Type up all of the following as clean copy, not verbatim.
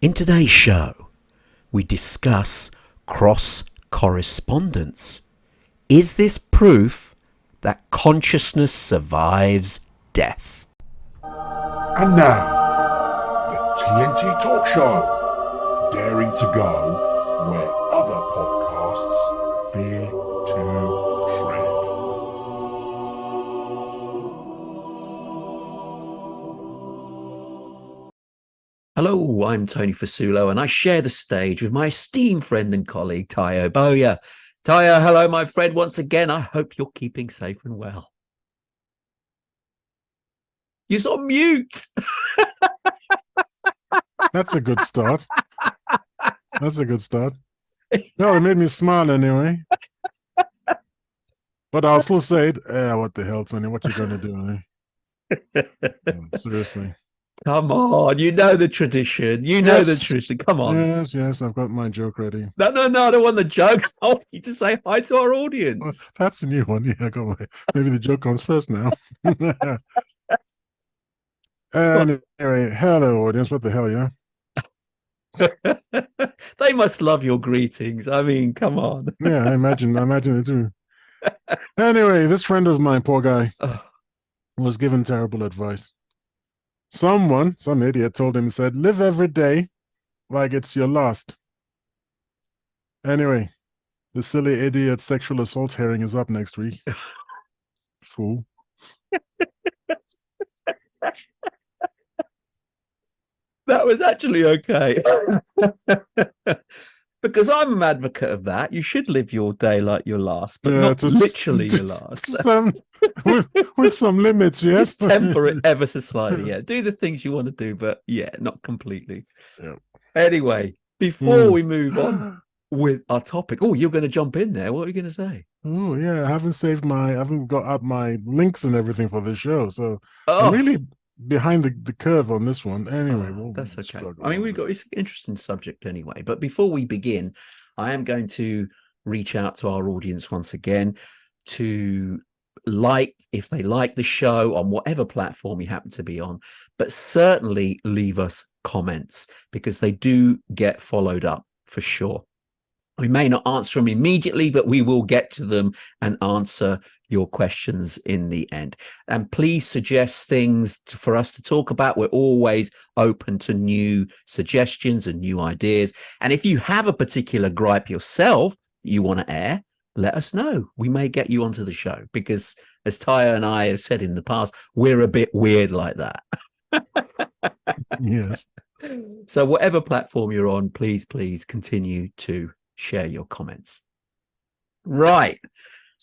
In today's show, we discuss cross correspondence. Is this proof that consciousness survives death? And now, the TNT Talk Show, daring to go where other podcasts fear to tread. Hello, I'm Tony Fasulo, and I share the stage with my esteemed friend and colleague, Tayo Boya. Tayo, hello, my friend, once again. I hope you're keeping safe and well. You're on mute. That's a good start. That's a good start. No, it made me smile anyway. But I'll still say it. What the hell, Tony? What you gonna do? Yeah, seriously. Come on, you know the tradition. You know the tradition. Come on. Yes, I've got my joke ready. No, I don't want the joke. I want you to say hi to our audience. Well, that's a new one. Yeah, I got my. Maybe the joke comes first now. Anyway, hello, audience. What the hell, yeah? They must love your greetings. I mean, come on. Yeah, I imagine they do. Anyway, this friend of mine, poor guy, was given terrible advice. Some idiot told him, said, live every day like it's your last. Anyway, the silly idiot sexual assault hearing is up next week. Fool. That was actually okay. Because I'm an advocate of that. You should live your day like your last, but not literally your last. With some limits, yes. Just temper it ever so slightly. Yeah, do the things you want to do, but yeah, not completely. Yeah. Anyway, before we move on with our topic, you're going to jump in there. What are you going to say? Oh yeah, I haven't got out my links and everything for the show, so I'm really behind the curve on this one. Anyway, that's okay. I mean, it's an interesting subject anyway. But before we begin, I am going to reach out to our audience once again to if they like the show on whatever platform you happen to be on, but certainly leave us comments because they do get followed up for sure. We may not answer them immediately, but we will get to them and answer your questions in the end. And please suggest things for us to talk about. We're always open to new suggestions and new ideas. And if you have a particular gripe yourself you want to air, let us know. We may get you onto the show because, as Taya and I have said in the past, we're a bit weird like that. Yes. So whatever platform you're on, please continue to share your comments. Right.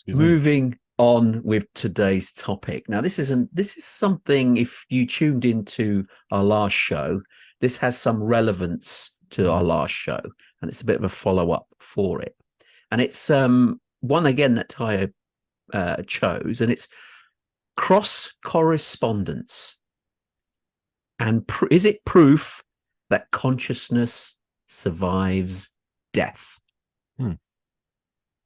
Moving on with today's topic. Now, this is something, if you tuned into our last show, this has some relevance to our last show, and it's a bit of a follow-up for it. And it's one again that Taya chose, and it's cross correspondence. And is it proof that consciousness survives death?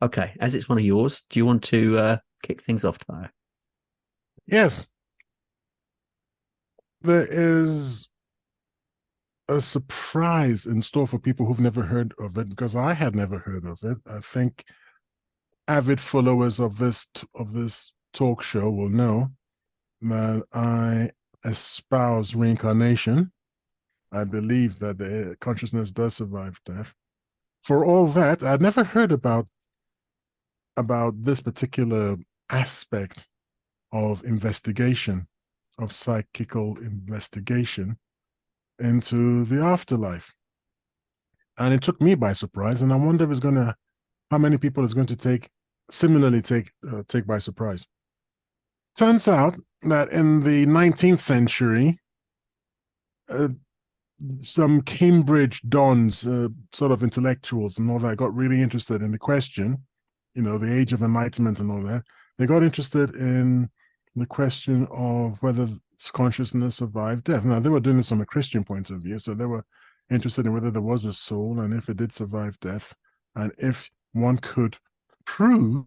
Okay, as it's one of yours, do you want to kick things off, Taya? Yes. There is a surprise in store for people who've never heard of it, because I had never heard of it. I think avid followers of this talk show will know that I espouse reincarnation. I believe that the consciousness does survive death. For all that, I'd never heard about this particular aspect of investigation, of psychical investigation into the afterlife. And it took me by surprise, and I wonder if how many people it's going to take by surprise. Turns out that in the 19th century, some Cambridge dons, sort of intellectuals and all that, got really interested in the question, the age of enlightenment and all that. They got interested in the question of whether consciousness survived death. Now, they were doing this from a Christian point of view, so they were interested in whether there was a soul and if it did survive death, and if one could prove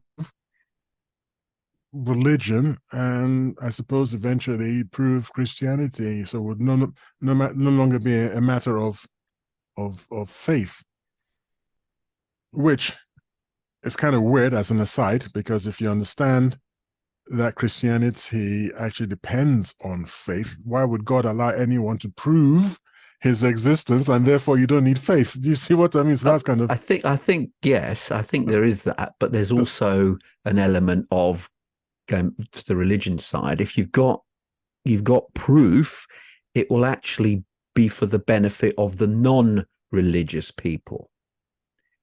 religion and I suppose eventually prove Christianity, so it would no longer be a matter of of faith, which is kind of weird as an aside, because if you understand that Christianity actually depends on faith, why would God allow anyone to prove his existence, and therefore you don't need faith? Do you see what I mean? So that's kind of, I think yes, I think there is that, but there's also an element of going to the religion side. If you've got proof, it will actually be for the benefit of the non-religious people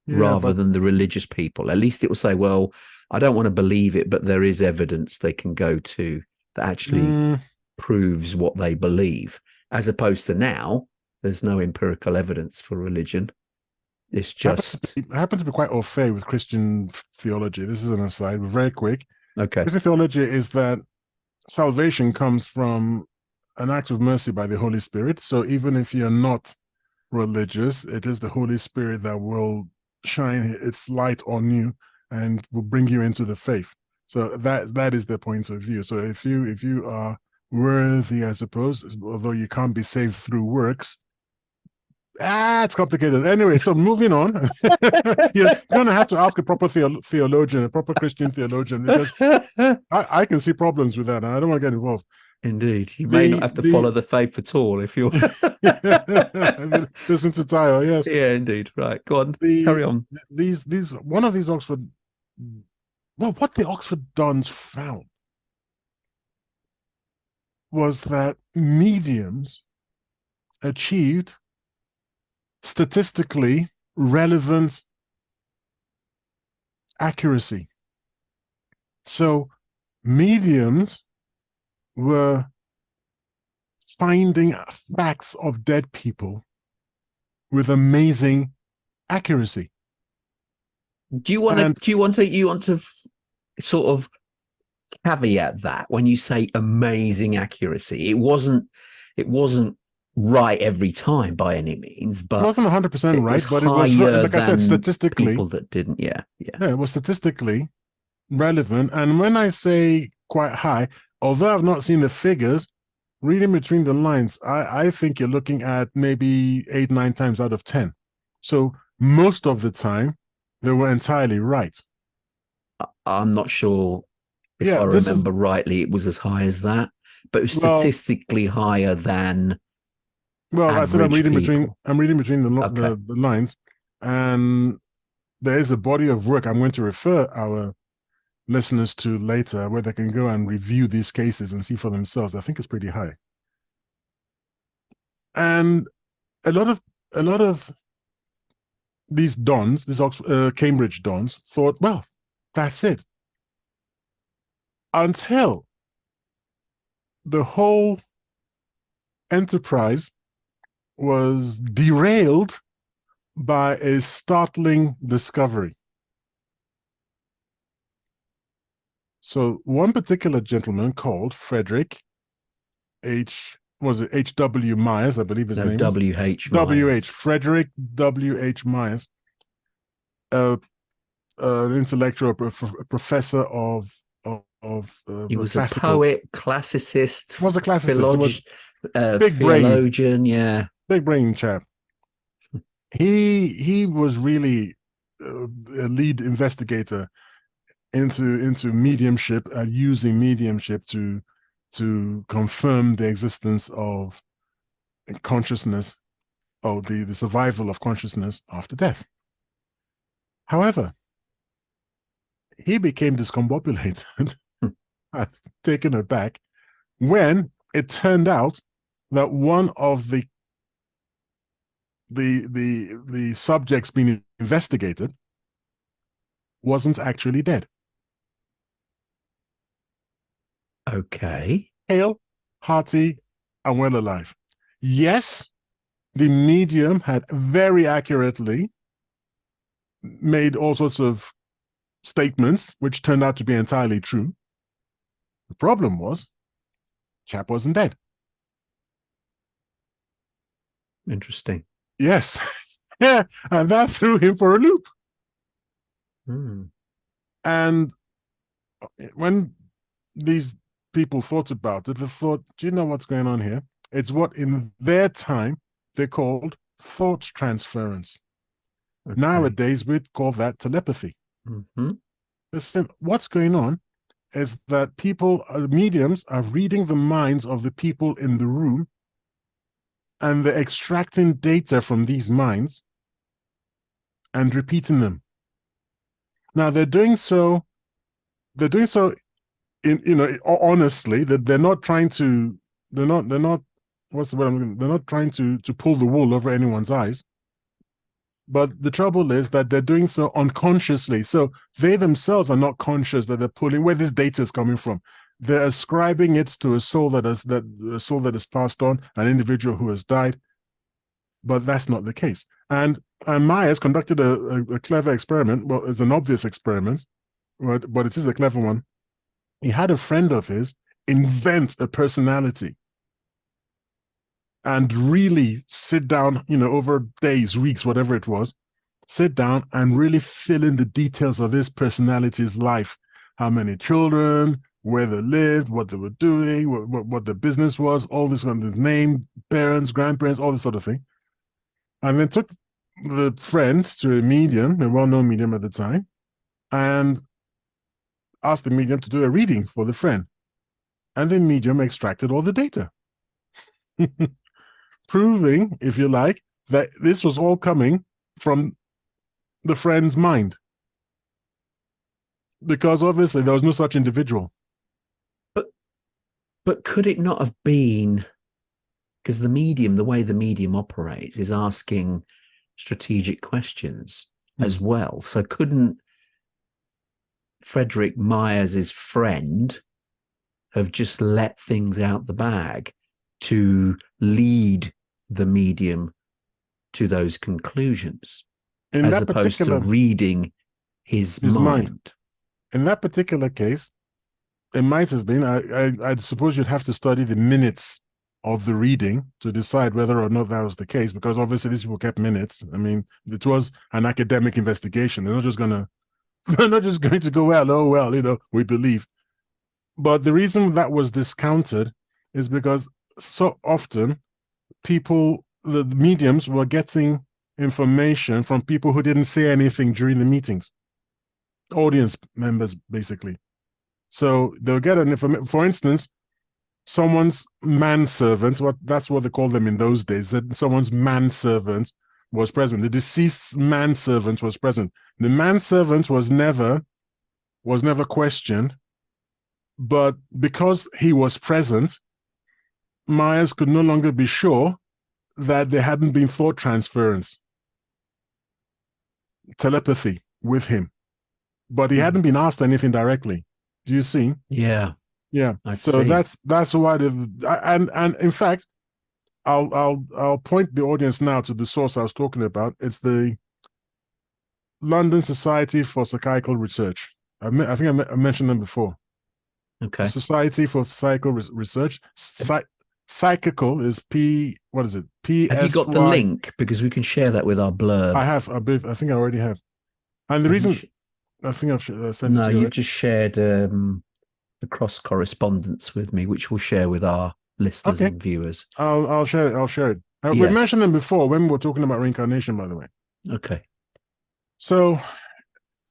rather than the religious people. At least it will say, well, I don't want to believe it, but there is evidence they can go to that actually proves what they believe, as opposed to now, there's no empirical evidence for religion. It's just... I happen to be quite au fait with Christian theology. This is an aside, very quick. Okay. Christian theology is that salvation comes from an act of mercy by the Holy Spirit. So even if you're not religious, it is the Holy Spirit that will shine its light on you and will bring you into the faith. So that is the point of view. So if you are worthy, I suppose, although you can't be saved through works, it's complicated. Anyway, so moving on. You're going to have to ask a proper theologian, a proper Christian theologian, because I can see problems with that, and I don't want to get involved. Indeed. You may not have to follow the faith at all if you're... Listen to Tayo, yes. Yeah, indeed. Right, go on. Carry on. One of these Oxford... Well, what the Oxford Dons found was that mediums achieved statistically relevant accuracy. So mediums were finding facts of dead people with amazing accuracy. Do you want to sort of caveat that when you say amazing accuracy? It wasn't right every time by any means, but it wasn't 100% right, but it was, like I said, statistically people that didn't. Yeah, it was statistically relevant. And when I say quite high, although I've not seen the figures, reading between the lines, I think you're looking at maybe 8, 9 times out of 10. So most of the time, they were entirely right. I'm not sure if I remember rightly, it was as high as that, but it was statistically higher than... Well, I said I'm reading between the lines, and there is a body of work I'm going to refer our listeners to later, where they can go and review these cases and see for themselves. I think it's pretty high, and a lot of these dons, these Cambridge dons, thought, well, that's it, until the whole enterprise was derailed by a startling discovery. So one particular gentleman called Frederick H.W. Myers, I believe his name W.H. W.H. Frederick W.H. Myers, an intellectual, a professor of he was a poet, classicist. Was a classicist. Big theologian, brain. Big brain chap. He was really a lead investigator into mediumship and using mediumship to confirm the existence of consciousness, or the survival of consciousness after death. However, he became discombobulated, taken aback, when it turned out that one of the subjects being investigated wasn't actually dead. Okay. Hale, hearty, and well alive. Yes, the medium had very accurately made all sorts of statements, which turned out to be entirely true. The problem was, chap wasn't dead. Interesting. Yes. Yeah, and that threw him for a loop. And when these people thought about it, they thought, do you know what's going on here? It's what in their time they called thought transference. Okay. Nowadays, we'd call that telepathy. Mm-hmm. Listen, what's going on is that mediums are reading the minds of the people in the room, and they're extracting data from these minds and repeating them. Now they're doing so in honestly, that they're not trying to they're not what's the word they're not trying to pull the wool over anyone's eyes. But the trouble is that they're doing so unconsciously. So they themselves are not conscious that they're pulling where this data is coming from. They're ascribing it to a soul that is passed on, an individual who has died. But that's not the case. And Myers conducted a clever experiment. Well, it's an obvious experiment, right? But it is a clever one. He had a friend of his invent a personality and really sit down, over days, weeks, whatever it was, sit down and really fill in the details of this personality's life. How many children, where they lived, what they were doing, what the business was, all this on his name, parents, grandparents, all this sort of thing. And then took the friend to a medium, a well-known medium at the time, and asked the medium to do a reading for the friend. And the medium extracted all the data. Proving, if you like, that this was all coming from the friend's mind. Because obviously there was no such individual. But could it not have been, because the way the medium operates is asking strategic questions as well. So couldn't Frederick Myers' friend have just let things out the bag to lead the medium to those conclusions, as opposed to reading his mind? In that particular case, it might have been. I suppose you'd have to study the minutes of the reading to decide whether or not that was the case, because obviously these people kept minutes. I mean, it was an academic investigation. They're not just going to go, well, we believe. But the reason that was discounted is because so often the mediums were getting information from people who didn't say anything during the meetings, audience members, basically. So they'll get an information. For instance, someone's manservant, that's what they called them in those days, that someone's manservant was present. The deceased's manservant was present. The manservant was never questioned, but because he was present, Myers could no longer be sure that there hadn't been thought transference, telepathy with him. But he hadn't been asked anything directly. Do you see? Yeah. Yeah. I so see. that's why and in fact, I'll point the audience now to the source I was talking about. It's the London Society for Psychical Research. I think I mentioned them before. Okay. Society for Psychical Research. Psychical is P. What is it? P. Have you got the link? Because we can share that with our blurb. I have. I think I already have. And the reason I think I've sent it to you. No, you've just shared the cross correspondence with me, which we'll share with our listeners and viewers. I'll share it. We've mentioned them before when we were talking about reincarnation, by the way. Okay. So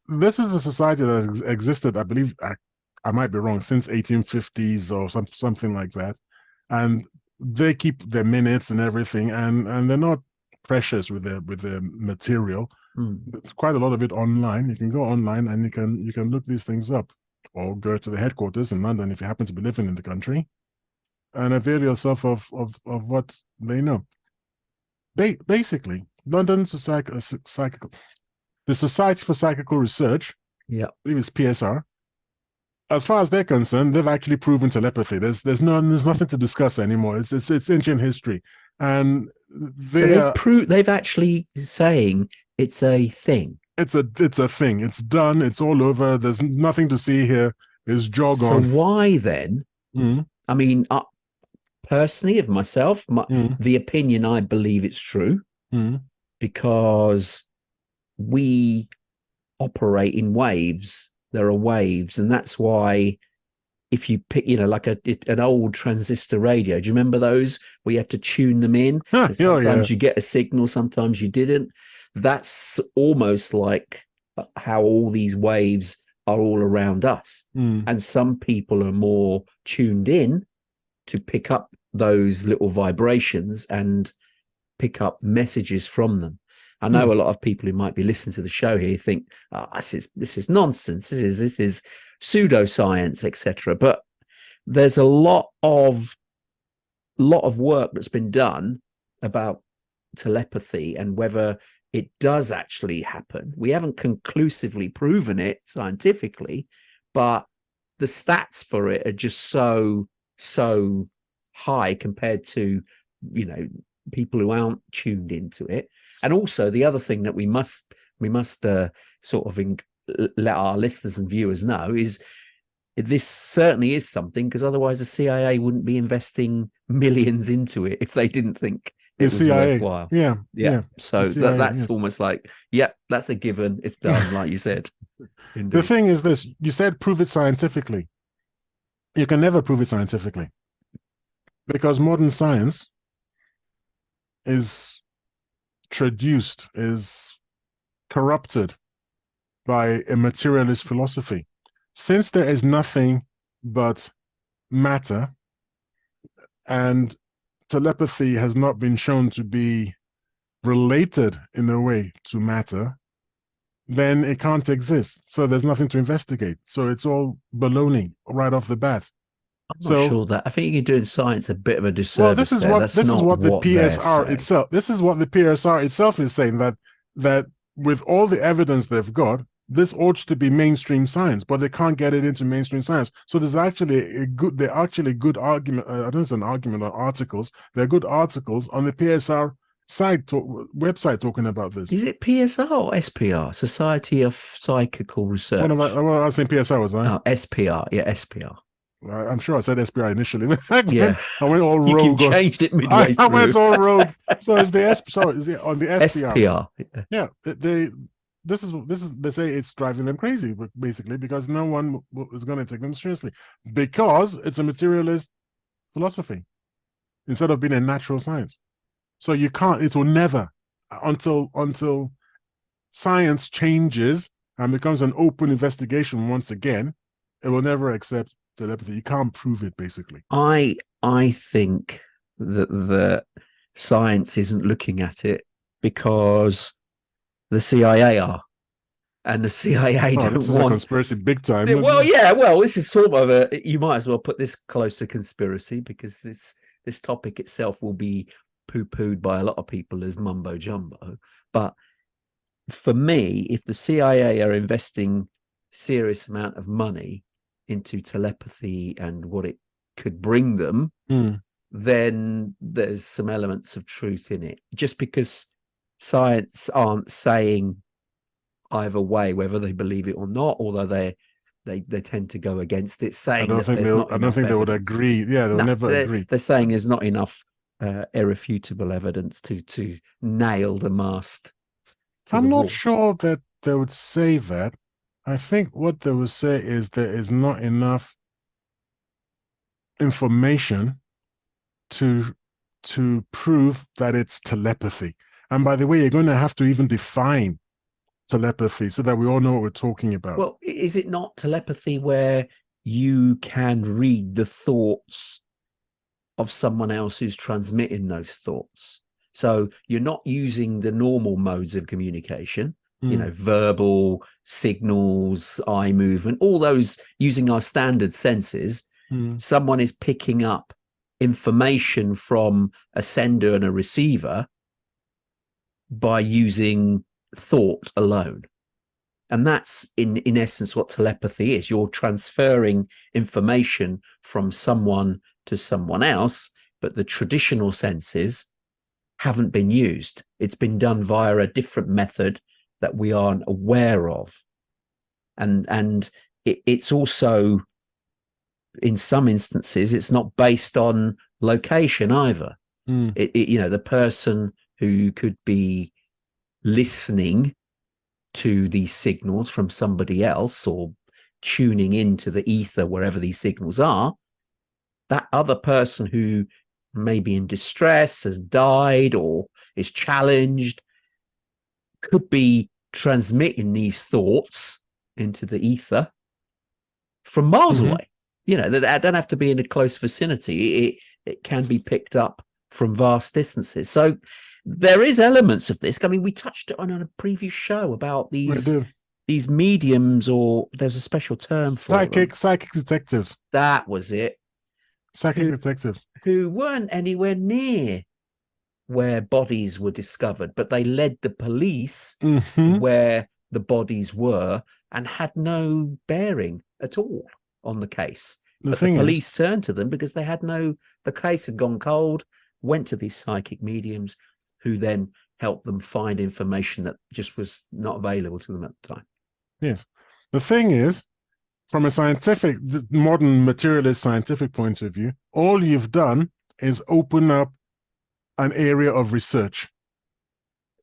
this is a society that has existed, I believe, I might be wrong, since 1850s or something like that. And they keep their minutes and everything, and they're not precious with their material. There's quite a lot of it online. You can go online and you can look these things up, or go to the headquarters in London if you happen to be living in the country, and avail yourself of what they know. Basically, London the Society for Psychical Research, I believe it's PSR. As far as they're concerned, they've actually proven telepathy. There's nothing to discuss anymore. It's ancient history, and they've actually saying it's a thing. It's a thing. It's done. It's all over. There's nothing to see here. It's jog on. So why then? I mean, personally, of myself, the opinion, I believe it's true, because we operate in waves. There are waves, and that's why if you pick, like an old transistor radio, do you remember those where you had to tune them in? Sometimes you get a signal, sometimes you didn't. That's almost like how all these waves are all around us. And some people are more tuned in to pick up those little vibrations and pick up messages from them. I know a lot of people who might be listening to the show here think, oh, this is nonsense. This is pseudoscience, etc. But there's a lot of work that's been done about telepathy and whether it does actually happen. We haven't conclusively proven it scientifically, but the stats for it are just so high compared to, people who aren't tuned into it. And also the other thing that we must sort of let our listeners and viewers know is this certainly is something, because otherwise the CIA wouldn't be investing millions into it if they didn't think it was worthwhile. Yeah. So that's almost like, that's a given. It's done, like you said. Indeed. The thing is this: you said prove it scientifically. You can never prove it scientifically, because modern science is traduced, is corrupted by a materialist philosophy. Since there is nothing but matter, and telepathy has not been shown to be related in a way to matter, then it can't exist. So there's nothing to investigate. So it's all baloney right off the bat. I'm not sure that. I think you're doing science a bit of a disservice. Well, this is what the PSR itself. This is what the PSR itself is saying, that with all the evidence they've got, this ought to be mainstream science, but they can't get it into mainstream science. So there's actually good argument. I don't know if it's an argument or articles. They're good articles on the PSR website talking about this. Is it PSR or SPR? Society of Psychical Research. I was saying PSR, was I? Oh, SPR. Yeah, SPR. I'm sure I said SPR initially. Yeah, I went all rogue. You changed it midway through. I went all rogue. So it's the is it on the SPR? Yeah, they say it's driving them crazy, basically, because no one is going to take them seriously, because it's a materialist philosophy instead of being a natural science. So you can't. It will never, until science changes and becomes an open investigation once again, it will never accept telepathy. You can't prove it, basically. I think that the science isn't looking at it because the CIA are, and the CIA don't this is want a conspiracy big time. Well, this is sort of you might as well put this close to conspiracy, because this topic itself will be poo-pooed by a lot of people as mumbo jumbo. But for me, if the CIA are investing serious amount of money into telepathy and what it could bring them, then there's some elements of truth in it. Just because science aren't saying either way whether they believe it or not, although they tend to go against it, saying I don't think they would agree. Yeah, they would never agree. They're saying there's not enough irrefutable evidence to nail the mast. I'm not sure that they would say that. I think what they would say is there is not enough information to prove that it's telepathy. And by the way, you're going to have to even define telepathy so that we all know what we're talking about. Well, is it not telepathy where you can read the thoughts of someone else who's transmitting those thoughts? So you're not using the normal modes of communication, verbal signals, eye movement, all those, using our standard senses. Someone is picking up information from a sender and a receiver by using thought alone. And that's in essence what telepathy is. You're transferring information from someone to someone else, but the traditional senses haven't been used. It's been done via a different method that we aren't aware of. And it's also, in some instances, it's not based on location either. The person who could be listening to these signals from somebody else, or tuning into the ether wherever these signals are, that other person who may be in distress, has died, or is challenged, could be transmitting these thoughts into the ether from miles away. You know, that don't have to be in a close vicinity. It can be picked up from vast distances. So there is elements of this. I mean, we touched on a previous show about these mediums, or there's a special term for them. Psychic detectives. That was it. Psychic detectives. Who weren't anywhere near where bodies were discovered, but they led the police where the bodies were and had no bearing at all on the case. But the police turned to them because they had the case had gone cold, went to these psychic mediums who then helped them find information that just was not available to them at the time. Yes. The thing is, from a modern materialist scientific point of view, all you've done is open up an area of research.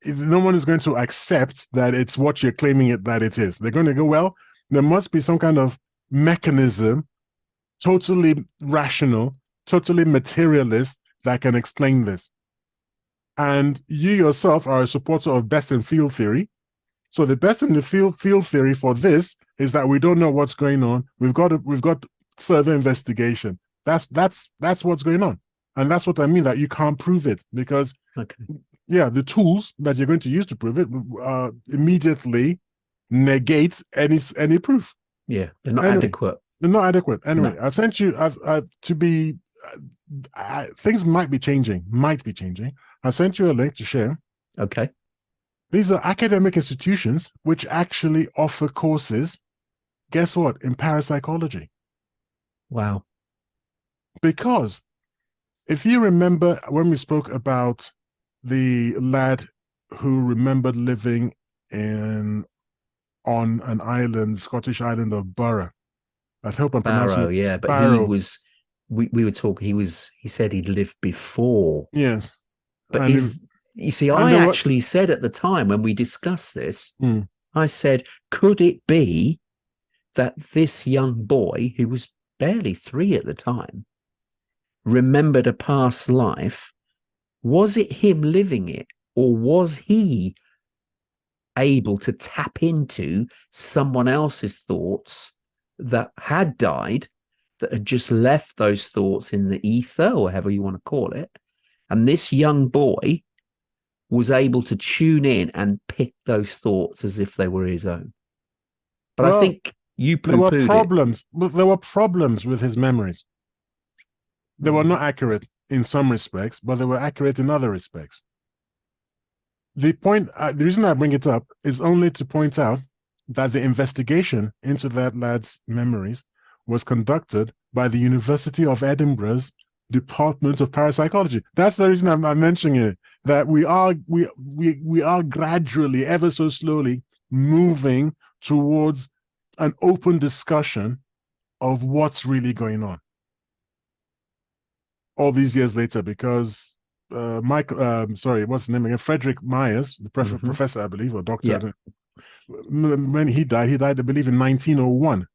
No one is going to accept that it's what you're claiming that it is. They're going to go, well, there must be some kind of mechanism, totally rational, totally materialist, that can explain this. And you yourself are a supporter of best in field theory. So the best in the field theory for this is that we don't know what's going on. We've got further investigation. That's what's going on. And that's what I mean, that you can't prove it because the tools that you're going to use to prove it immediately negate any proof. Yeah, they're not adequate. They're not adequate. Anyway, no. I've sent you things might be changing. I've sent you a link to share. Okay. These are academic institutions which actually offer courses, guess what, in parapsychology. Wow. Because if you remember when we spoke about the lad who remembered living on an island, Scottish island of Barrow. I hope I'm pronouncing it. Yeah, but Barrow. We were talking, he said he'd lived before. Yes. But you see, I actually said at the time when we discussed this, I said, could it be that this young boy, who was barely 3 at the time, remembered a past life? Was it him living it, or was he able to tap into someone else's thoughts that had died, that had just left those thoughts in the ether, or however you want to call it, and this young boy was able to tune in and pick those thoughts as if they were his own? But I think you poo-pooed there were problems with his memories. They were not accurate in some respects, but they were accurate in other respects. The reason I bring it up is only to point out that the investigation into that lad's memories was conducted by the University of Edinburgh's Department of Parapsychology. That's the reason I'm mentioning it, that we are gradually, ever so slowly, moving towards an open discussion of what's really going on. All these years later, because what's his name again? Frederick Myers, the professor, I believe, or doctor. Yeah. When he died, I believe, in 1901.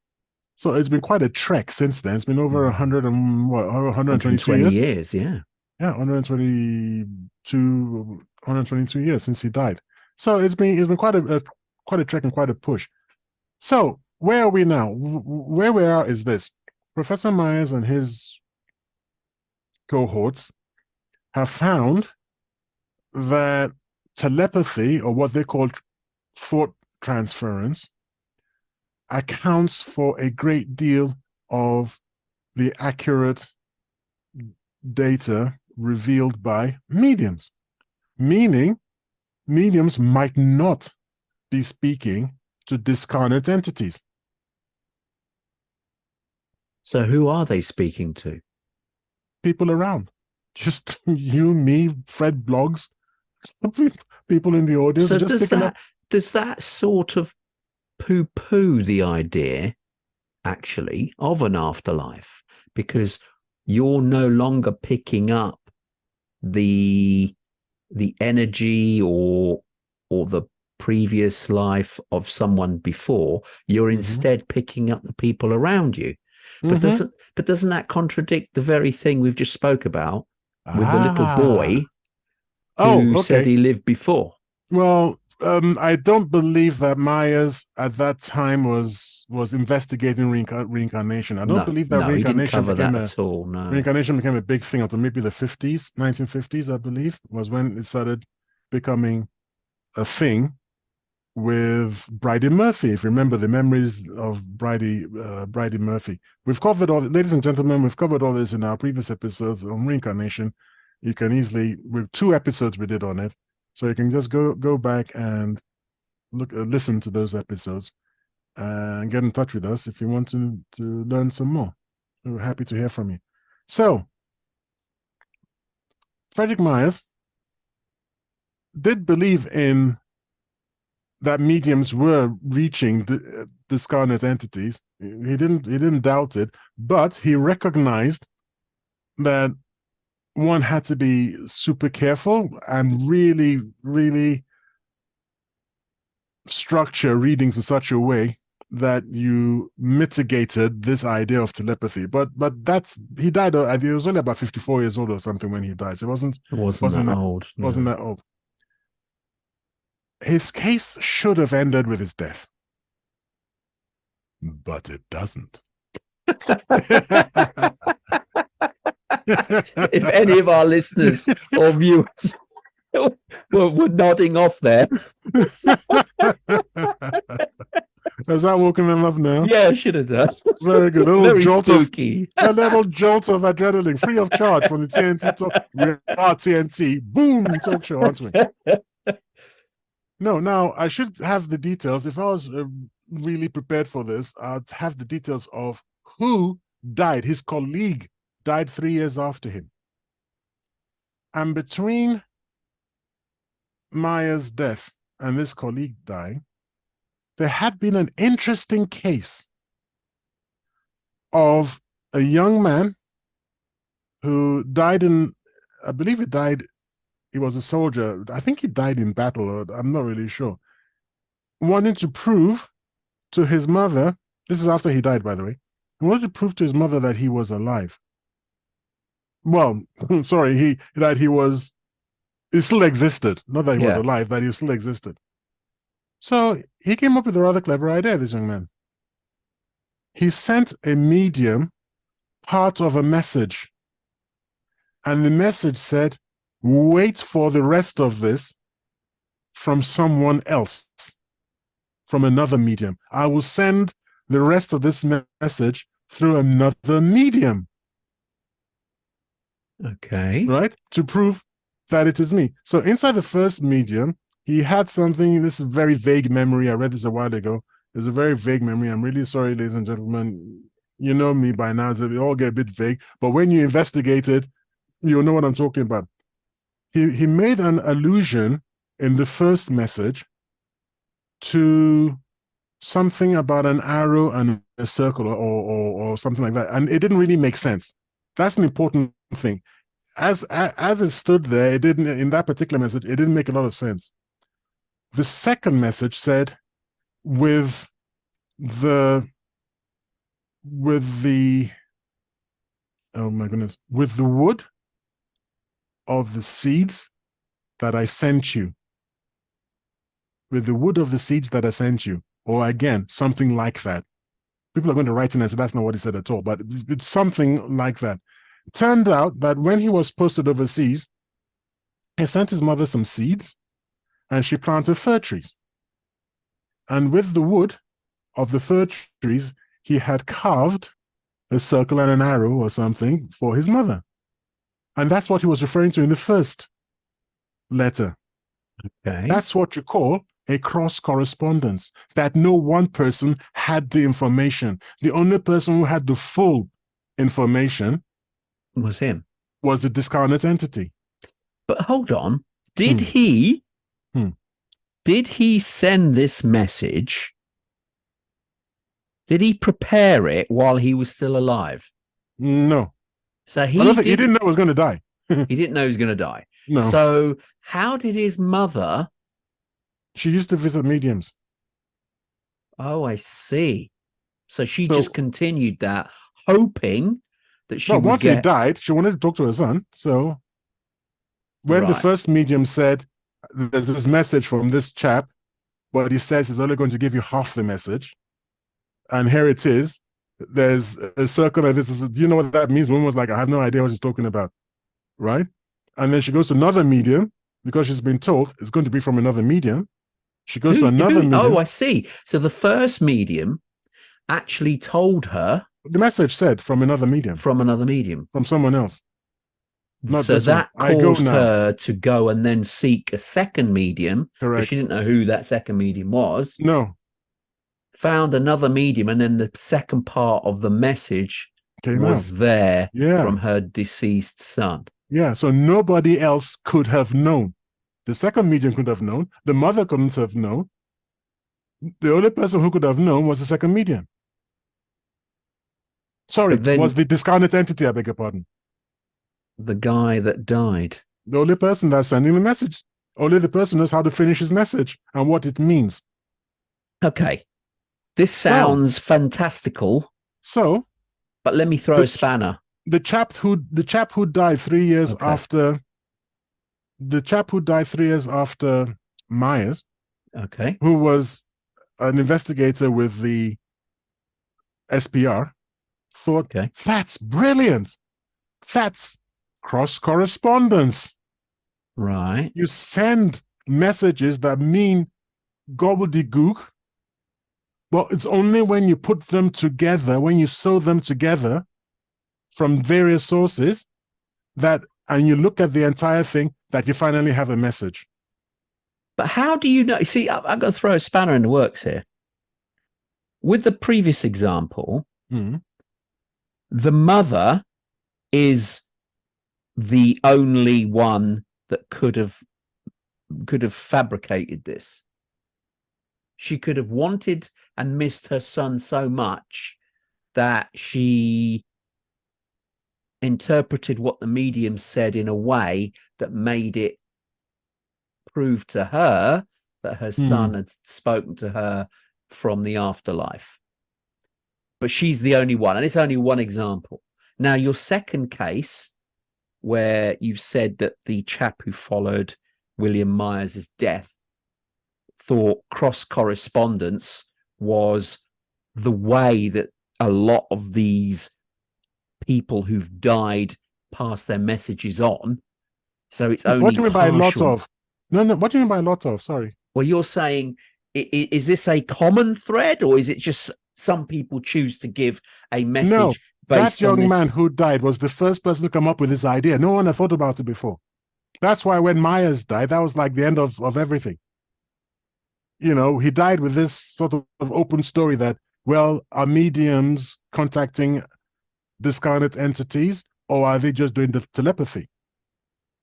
So it's been quite a trek since then. It's been over 122 years. Yeah. Yeah, 122 years since he died. So it's been quite a trek and quite a push. So where are we now? Where we are is this: Professor Myers and his cohorts have found that telepathy, or what they call thought transference, accounts for a great deal of the accurate data revealed by mediums. Meaning, mediums might not be speaking to discarnate entities. So who are they speaking to? People around. Just you, me, Fred Blogs, people in the audience. So just does that sort of poo-poo the idea, actually, of an afterlife? Because you're no longer picking up the energy or the previous life of someone before, you're instead picking up the people around you. But doesn't that contradict the very thing we've just spoke about with the little boy who said he lived before? Well, I don't believe that Myers at that time was investigating reincarnation. I don't believe that reincarnation became at all. No, reincarnation became a big thing until maybe the 1950s, I believe, was when it started becoming a thing with Bridie Murphy. If you remember the memories of Bridie Murphy, we've covered all, ladies and gentlemen, we've covered all this in our previous episodes on reincarnation. You can easily, with 2 episodes we did on it, so you can just go back and listen to those episodes and get in touch with us if you want to learn some more. We're happy to hear from you. So, Frederick Myers did believe in that mediums were reaching the discarnate entities. He didn't doubt it, but he recognized that one had to be super careful and really, really structure readings in such a way that you mitigated this idea of telepathy. But he died. He was only about 54 years old or something when he died. So it wasn't that old. No. Wasn't that old. His case should have ended with his death, but it doesn't. If any of our listeners or viewers were nodding off there. Has that woken them up now? Yeah, I should have done. Very good. Very spooky. A little jolt of adrenaline, free of charge from the TNT talk. We are TNT. Boom! Talk show, aren't we? No, now I should have the details. If I was really prepared for this, I'd have the details of who died. His colleague died 3 years after him. And between Myers' death and this colleague dying, there had been an interesting case of a young man who died I believe he was a soldier. I think he died in battle, or I'm not really sure. Wanting to prove to his mother, this is after he died, by the way, he wanted to prove to his mother that he was alive. Well, sorry, he still existed. Not that he was alive, that he still existed. So he came up with a rather clever idea, this young man. He sent a medium part of a message. And the message said, wait for the rest of this from someone else, from another medium. I will send the rest of this message through another medium. Okay. Right? To prove that it is me. So inside the first medium, he had something, this is a very vague memory. I read this a while ago. It's a very vague memory. I'm really sorry, ladies and gentlemen. You know me by now, so we all get a bit vague. But when you investigate it, you'll know what I'm talking about. He made an allusion in the first message to something about an arrow and a circle or something like that. And it didn't really make sense. That's an important thing. As it stood there, it didn't, in that particular message, it didn't make a lot of sense. The second message said, with the oh my goodness, with the wood of the seeds that I sent you. With the wood of the seeds that I sent you. Or again, something like that. People are going to write in and say that's not what he said at all, but it's something like that. It turned out that when he was posted overseas, he sent his mother some seeds and she planted fir trees. And with the wood of the fir trees, he had carved a circle and an arrow or something for his mother. And that's what he was referring to in the first letter. Okay. That's what you call a cross correspondence, that no one person had the information. The only person who had the full information was him. Was the discarnate entity. But hold on. Did he send this message? Did he prepare it while he was still alive? No. So he didn't know he was going to die. He didn't know he was going to die. No. So how did his mother She used to visit mediums. Oh, I see. So she So, just continued that, hoping that she well, would once he get died, she wanted to talk to her son. So when the right. first medium said, there's this message from this chap, but he says he's only going to give you half the message, and here it is. There's a circle, and this is, do you know what that means? Woman was like, I have no idea what he's talking about, right? And then she goes to another medium because she's been told it's going to be from another medium. She goes to another medium. Oh, I see. So the first medium actually told her The message said from another medium, from another medium. from someone else. Not So this one. that I go caused now. her to go and then seek a second medium. But Correct. she didn't know who that second medium was. No. Found another medium, and then the second part of the message Came was out. there Yeah. from her deceased son. Yeah. So nobody else could have known. The second medium could have known. The mother couldn't have known. The only person who could have known was the second medium. Sorry, But then was the discounted entity, I beg your pardon. the guy that died. The only person that's sending the message. Only the person knows how to finish his message and what it means. Okay. This sounds fantastical. So, but let me throw a spanner. The chap who died 3 years Okay. after the chap who died 3 years after Myers, Okay. who was an investigator with the SPR, thought, Okay. that's brilliant. That's cross correspondence. Right. You send messages that mean gobbledygook, but it's only when you put them together, when you sew them together from various sources, that, and you look at the entire thing, that you finally have a message. But how do you know? See, I've got to throw a spanner in the works here. With the previous example, the mother is the only one that could have fabricated this. She could have wanted and missed her son so much that she interpreted what the medium said in a way that made it prove to her that her son had spoken to her from the afterlife. But she's the only one, and it's only one example. Now, your second case, where you've said that the chap who followed William Myers' death thought cross correspondence was the way that a lot of these people who've died pass their messages on. So it's only what do you mean by a lot partial. of? No, what do you mean by a lot of? Sorry. Well, you're saying, is this a common thread, or is it just some people choose to give a message? No, based that young on this? man who died was the first person to come up with this idea. No one had thought about it before. That's why when Myers died, that was like the end of everything. You know, he died with this sort of open story that, well, are mediums contacting discarnate entities, or are they just doing the telepathy?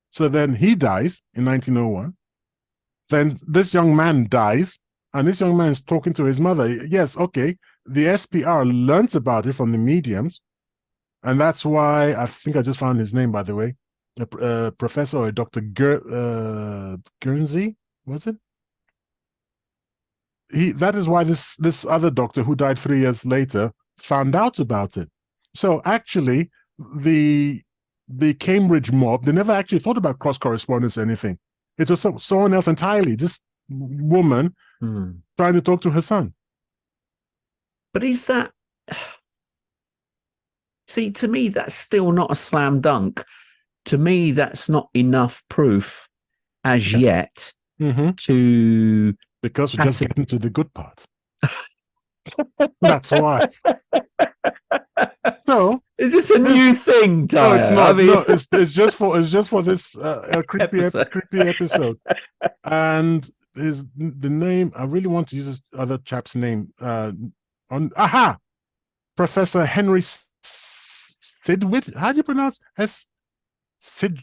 So then he dies in 1901. Then this young man dies, and this young man is talking to his mother. Yes, okay, the SPR learns about it from the mediums, and that's why, I think I just found his name, by the way, a professor or a Dr. Guernsey, was it? That is why this other doctor who died 3 years later found out about it. So actually, the Cambridge mob, they never actually thought about cross correspondence or anything. It was someone else entirely, this woman trying to talk to her son. But is that... See, to me, that's still not a slam dunk. To me, that's not enough proof as yet to... Because we're just getting to the good part. That's why. So, is this a new thing, Dyer? No, it's not. I mean... No, it's just for this creepy episode. And the name, I really want to use this other chap's name. Professor Henry Sidwit. How do you pronounce Sid?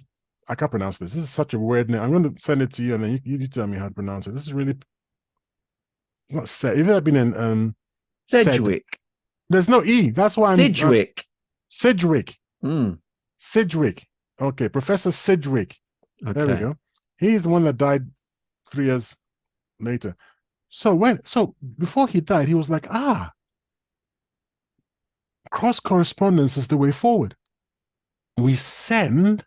I can't pronounce this. This is such a weird name. I'm going to send it to you, and then you tell me how to pronounce it. This is really... It's not said. If it had been in Sedgwick. There's no E. That's why I'm... Sidgwick. Sidgwick. Okay, Professor Sidgwick. Okay. There we go. He's the one that died 3 years later. So before he died, he was like, cross correspondence is the way forward. We send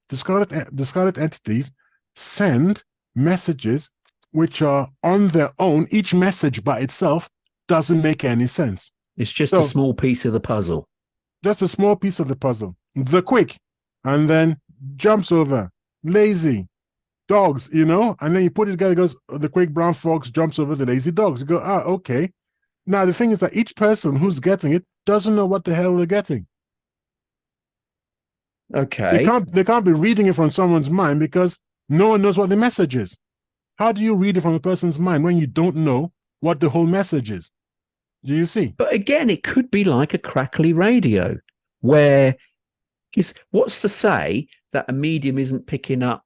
the scarlet entities send messages which are on their own. Each message by itself doesn't make any sense. It's just a small piece of the puzzle. Just a small piece of the puzzle. The quick, and then jumps over, lazy, dogs, and then you put it together, it goes, the quick brown fox jumps over the lazy dogs. You go, okay. Now, the thing is that each person who's getting it doesn't know what the hell they're getting. Okay. They can't be reading it from someone's mind because no one knows what the message is. How do you read it from a person's mind when you don't know what the whole message is? Do you see? But again, it could be like a crackly radio where, what's to say that a medium isn't picking up,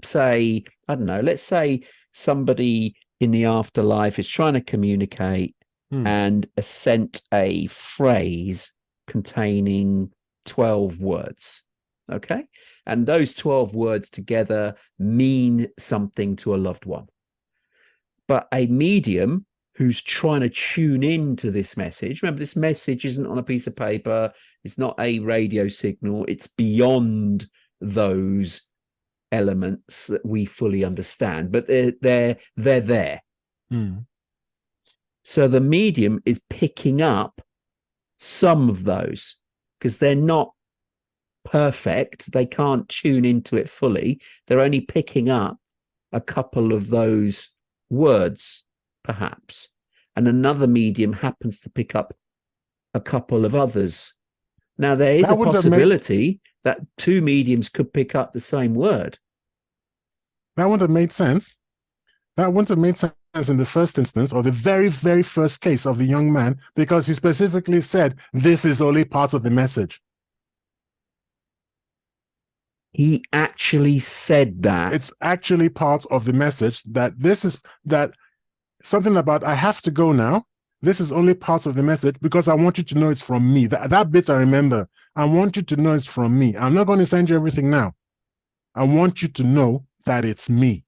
say, I don't know, let's say somebody in the afterlife is trying to communicate and sent a phrase containing 12 words. Okay. And those 12 words together mean something to a loved one. But a medium who's trying to tune into this message, remember, this message isn't on a piece of paper. It's not a radio signal. It's beyond those elements that we fully understand, but they're there. So the medium is picking up some of those because they're not perfect. They can't tune into it fully. They're only picking up a couple of those words, perhaps. And another medium happens to pick up a couple of others. Now, there is a possibility that two mediums could pick up the same word. That wouldn't have made sense. That wouldn't have made sense in the first instance, or the very, very first case of the young man, because he specifically said, this is only part of the message. He actually said that. It's actually part of the message that something about, I have to go now. This is only part of the message because I want you to know it's from me. That bit I remember. I want you to know it's from me. I'm not going to send you everything now. I want you to know that it's me.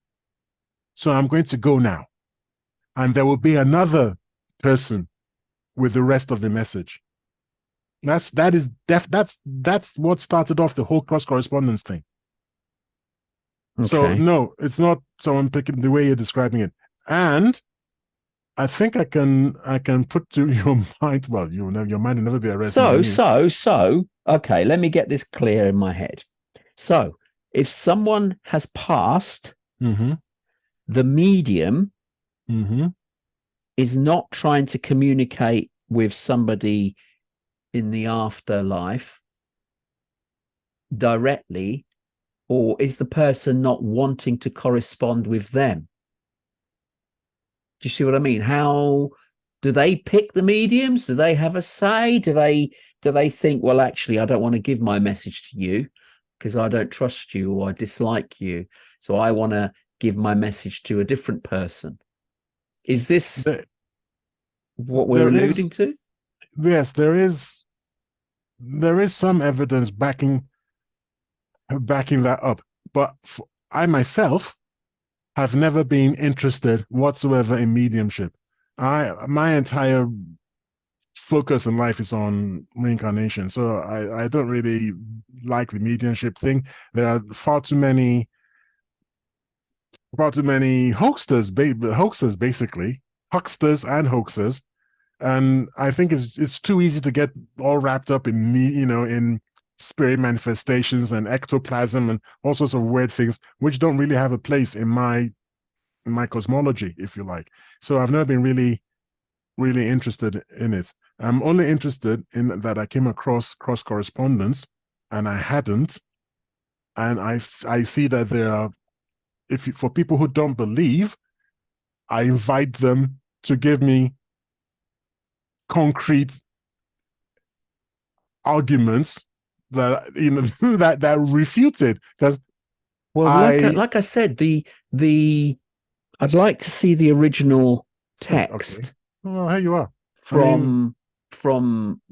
So I'm going to go now. And there will be another person with the rest of the message. That's what started off the whole cross correspondence thing. Okay. So no, it's not someone picking the way you're describing it. And I think I can put to your mind. Well, your mind will never be arrested. So okay, let me get this clear in my head. So if someone has passed, the medium is not trying to communicate with somebody in the afterlife directly, or is the person not wanting to correspond with them? Do you see what I mean? How do they pick the mediums? Do they have a say? Do they think, well, actually, I don't want to give my message to you because I don't trust you or I dislike you, so I want to give my message to a different person? Is this what we're alluding to? Yes, there is some evidence backing that up, but I myself have never been interested whatsoever in mediumship. My entire focus in life is on reincarnation, so I don't really like the mediumship thing. There are far too many hoaxers, basically hucksters and hoaxers. And I think it's too easy to get all wrapped up in in spirit manifestations and ectoplasm and all sorts of weird things, which don't really have a place in my cosmology, if you like. So I've never been really, really interested in it. I'm only interested in that I came across cross correspondence, and I hadn't. And I see that there are, for people who don't believe, I invite them to give me concrete arguments that that refute it. Because like I said, the I'd like to see the original text. Okay. Well, here you are. From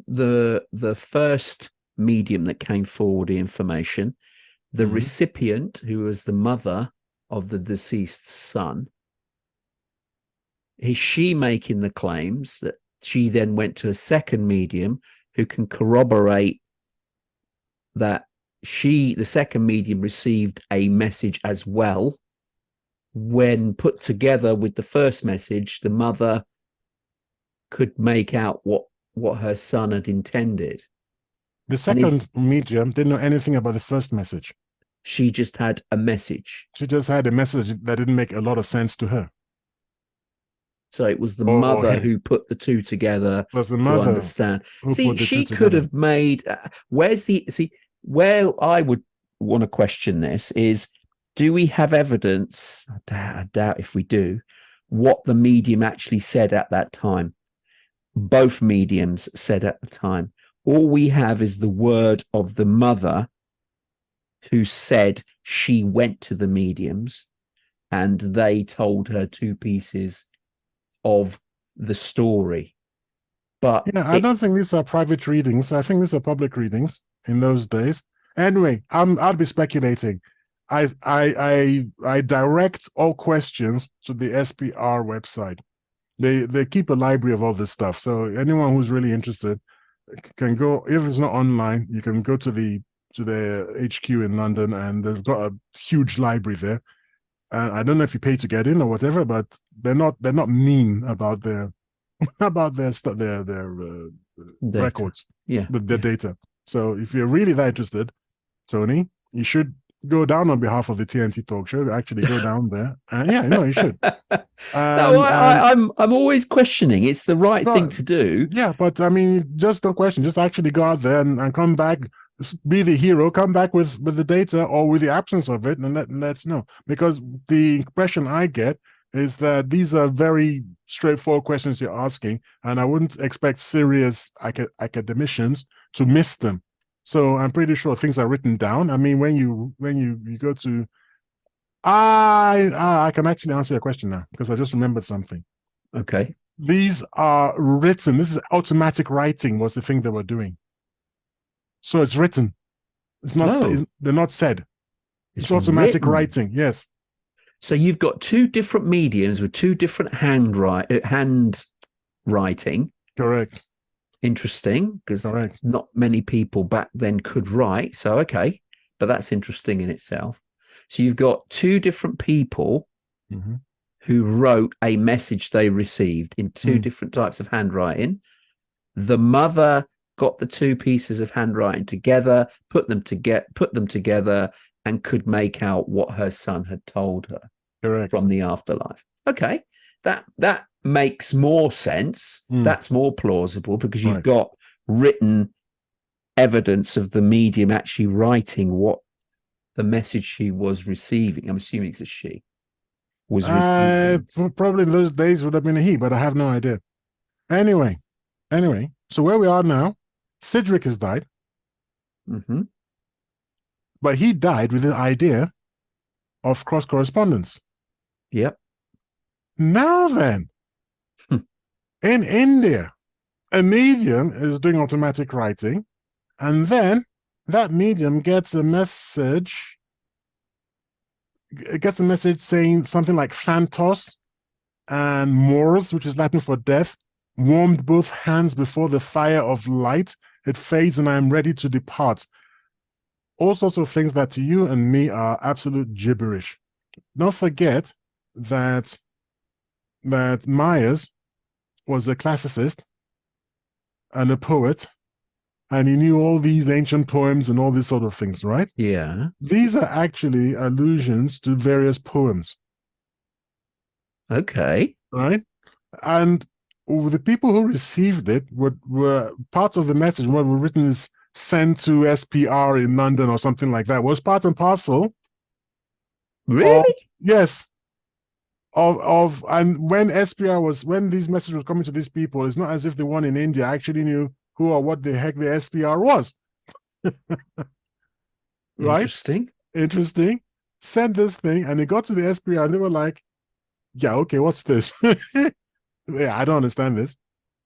the first medium that came forward the information, the recipient, who was the mother of the deceased son, Is she making the claims that she then went to a second medium who can corroborate that the second medium, received a message as well? When put together with the first message, the mother could make out what her son had intended. The second medium didn't know anything about the first message. She just had a message. She just had a message that didn't make a lot of sense to her. So it was the mother who put the two together to understand. See, she could have made. Where I would want to question this is, do we have evidence? I doubt if we do, what the medium actually said at that time. Both mediums said at the time. All we have is the word of the mother who said she went to the mediums and they told her two pieces of the story. But yeah, I don't think these are private readings. I think these are public readings in those days. Anyway, I'll be speculating. I direct all questions to the SPR website. They keep a library of all this stuff. So anyone who's really interested can go. If it's not online, you can go to the HQ in London, and they've got a huge library there. And I don't know if you pay to get in or whatever, but they're not mean about their records, their data. So if you're really that interested, Tony, you should go down on behalf of the TNT talk show. Actually, go down there. You should. I'm always questioning. It's the right thing to do. Yeah, but I mean, just don't question. Just actually go out there and come back. Be the hero. Come back with the data or with the absence of it, and let's know. Because the impression I get is that these are very straightforward questions you're asking, and I wouldn't expect serious academicians to miss them. So I'm pretty sure things are written down. I mean, when you go to, I can actually answer your question now because I just remembered something. Okay. These are written. This is automatic writing was the thing they were doing. So it's written. It's not. They're not said. It's automatic writing. Yes. So you've got two different mediums with two different handwriting. Correct. Interesting, because not many people back then could write. So, okay, but that's interesting in itself. So you've got two different people who wrote a message they received in two different types of handwriting. The mother got the two pieces of handwriting together, put them together, and could make out what her son had told her from the afterlife. Okay, that makes more sense. That's more plausible because you've got written evidence of the medium actually writing what the message she was receiving. I'm assuming it's a she. Was receiving. Probably in those days would have been a he, but I have no idea. Anyway, so where we are now, Cedric has died. But he died with the idea of cross correspondence. Yep. Now then, in India, a medium is doing automatic writing, and then that medium gets a message. It gets a message saying something like Thantos and Mors, which is Latin for death, warmed both hands before the fire of light. It fades and I am ready to depart. All sorts of things that to you and me are absolute gibberish. Don't forget that Myers was a classicist and a poet, and he knew all these ancient poems and all these sort of things, right? Yeah. These are actually allusions to various poems. Okay. Right? And the people who received it were part of the message. What were written is sent to SPR in London or something like that. Was part and parcel. Really? Yes. And when these messages were coming to these people, it's not as if the one in India actually knew who or what the heck the SPR was. Right? Interesting. Sent this thing and it got to the SPR and they were like, yeah, okay, what's this? Yeah, I don't understand this.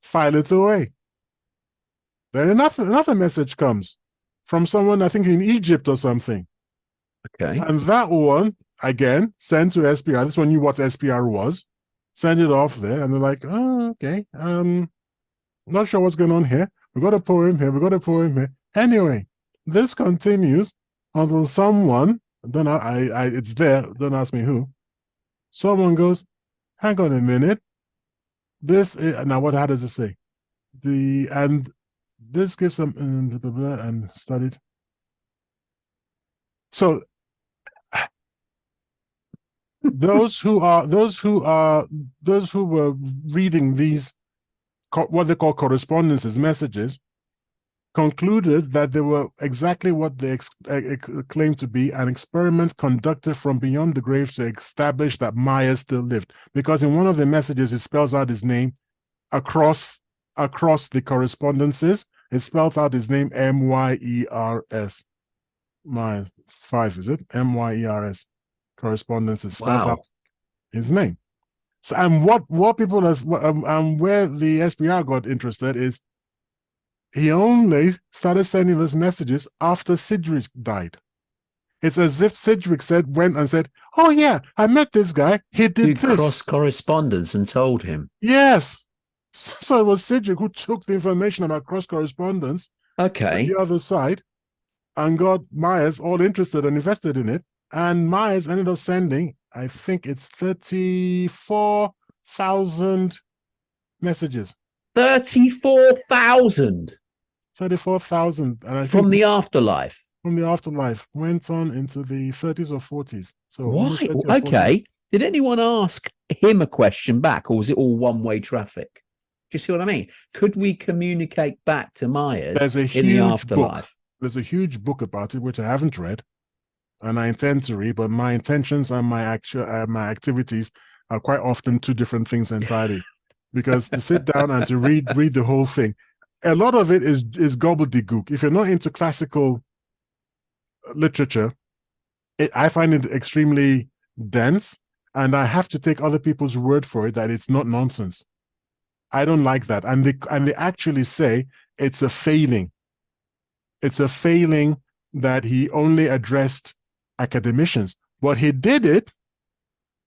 File it away. Then another message comes from someone, I think in Egypt or something. Okay. And that one, again, sent to SPR. This one knew what SPR was. send it off there, and they're like, oh, okay, not sure what's going on here. We got a poem here. We got a poem here. Anyway, this continues until someone, don't I it's there. Don't ask me who. Someone goes, hang on a minute. This is, now what? How does it say? And this gives them blah, blah, blah, and studied. So those who were reading these, what they call correspondences, messages, concluded that they were exactly what they claimed to be, an experiment conducted from beyond the grave to establish that Myers still lived. Because in one of the messages, it spells out his name across the correspondences. It spells out his name Myers. Myers 5, is it? Myers. Correspondence. It spells out his name. So, and what people where the SPR got interested is he only started sending those messages after Sidgwick died. It's as if Sidgwick went and said, oh yeah, I met this guy. He did this. Cross correspondence and told him. Yes. So it was Sidgwick who took the information about cross correspondence. Okay. The other side, and got Myers all interested and invested in it. And Myers ended up sending, I think it's 34,000 messages. 34,000? 34,000. From the afterlife? From the afterlife. Went on into the 30s or 40s. So why? Okay. Did anyone ask him a question back, or was it all one-way traffic? Do you see what I mean? Could we communicate back to Myers in the afterlife? There's a huge book about it, which I haven't read, and I intend to read, but my intentions and my activities are quite often two different things entirely. Because to sit down and to read the whole thing, a lot of it is gobbledygook. If you're not into classical literature, I find it extremely dense, and I have to take other people's word for it that it's not nonsense. I don't like that, and they actually say it's a failing. It's a failing that he only addressed academicians, but he did it